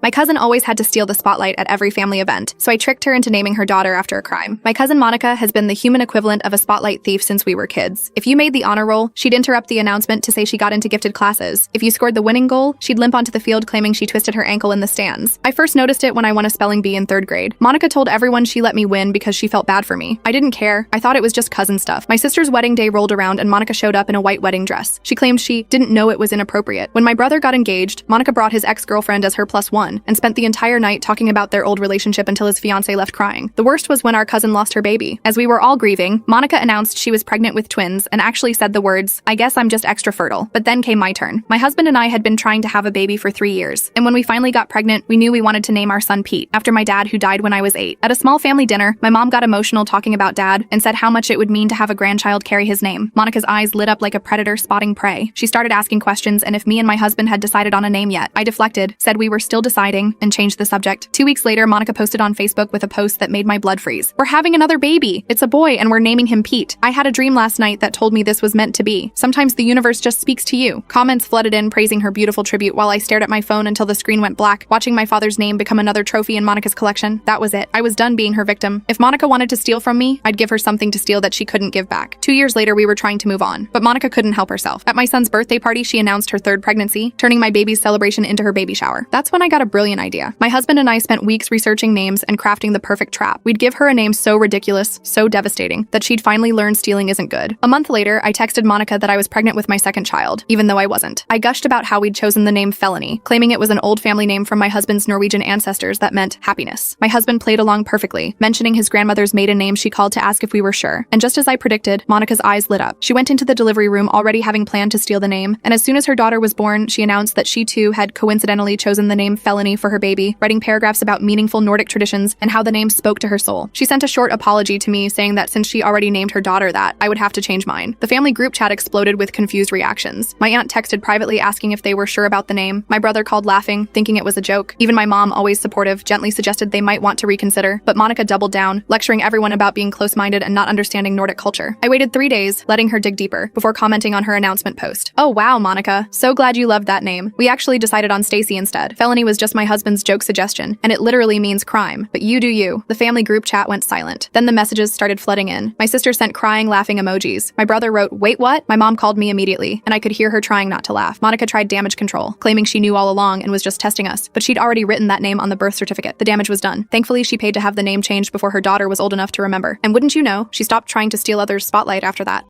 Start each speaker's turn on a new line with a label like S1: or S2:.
S1: My cousin always had to steal the spotlight at every family event, so I tricked her into naming her daughter after a crime. My cousin Monica has been the human equivalent of a spotlight thief since we were kids. If you made the honor roll, she'd interrupt the announcement to say she got into gifted classes. If you scored the winning goal, she'd limp onto the field claiming she twisted her ankle in the stands. I first noticed it when I won a spelling bee in 3rd grade. Monica told everyone she let me win because she felt bad for me. I didn't care. I thought it was just cousin stuff. My sister's wedding day rolled around and Monica showed up in a white wedding dress. She claimed she didn't know it was inappropriate. When my brother got engaged, Monica brought his ex-girlfriend as her +1 and spent the entire night talking about their old relationship until his fiancé left crying. The worst was when our cousin lost her baby. As we were all grieving, Monica announced she was pregnant with twins and actually said the words, "I guess I'm just extra fertile." But then came my turn. My husband and I had been trying to have a baby for 3 years, and when we finally got pregnant, we knew we wanted to name our son Pete, after my dad who died when I was 8. At a small family dinner, my mom got emotional talking about dad and said how much it would mean to have a grandchild carry his name. Monica's eyes lit up like a predator spotting prey. She started asking questions and if me and my husband had decided on a name yet. I deflected, said we were still deciding, and changed the subject. 2 weeks later, Monica posted on Facebook with a post that made my blood freeze. "We're having another baby. It's a boy and we're naming him Pete. I had a dream last night that told me this was meant to be. Sometimes the universe just speaks to you." Comments flooded in praising her beautiful tribute while I stared at my phone until the screen went black, watching my father's name become another trophy in Monica's collection. That was it. I was done being her victim. If Monica wanted to steal from me, I'd give her something to steal that she couldn't give back. 2 years later, we were trying to move on, but Monica couldn't help herself. At my son's birthday party, she announced her 3rd pregnancy, turning my baby's celebration into her baby shower. That's when I got a brilliant idea. My husband and I spent weeks researching names and crafting the perfect trap. We'd give her a name so ridiculous, so devastating, that she'd finally learn stealing isn't good. A month later, I texted Monica that I was pregnant with my 2nd child, even though I wasn't. I gushed about how we'd chosen the name Felony, claiming it was an old family name from my husband's Norwegian ancestors that meant happiness. My husband played along perfectly, mentioning his grandmother's maiden name. She called to ask if we were sure. And just as I predicted, Monica's eyes lit up. She went into the delivery room already having planned to steal the name, and as soon as her daughter was born, she announced that she too had coincidentally chosen the name Felony for her baby, writing paragraphs about meaningful Nordic traditions and how the name spoke to her soul. She sent a short apology to me saying that since she already named her daughter that, I would have to change mine. The family group chat exploded with confused reactions. My aunt texted privately asking if they were sure about the name. My brother called laughing, thinking it was a joke. Even my mom, always supportive, gently suggested they might want to reconsider, but Monica doubled down, lecturing everyone about being close-minded and not understanding Nordic culture. I waited 3 days, letting her dig deeper, before commenting on her announcement post. "Oh wow, Monica. So glad you loved that name. We actually decided on Stacy instead. Felony was just my husband's joke suggestion, and it literally means crime. But you do you." The family group chat went silent. Then the messages started flooding in. My sister sent crying, laughing emojis. My brother wrote, "Wait, what?" My mom called me immediately, and I could hear her trying not to laugh. Monica tried damage control, claiming she knew all along and was just testing us, but she'd already written that name on the birth certificate. The damage was done. Thankfully, she paid to have the name changed before her daughter was old enough to remember. And wouldn't you know, she stopped trying to steal others' spotlight after that.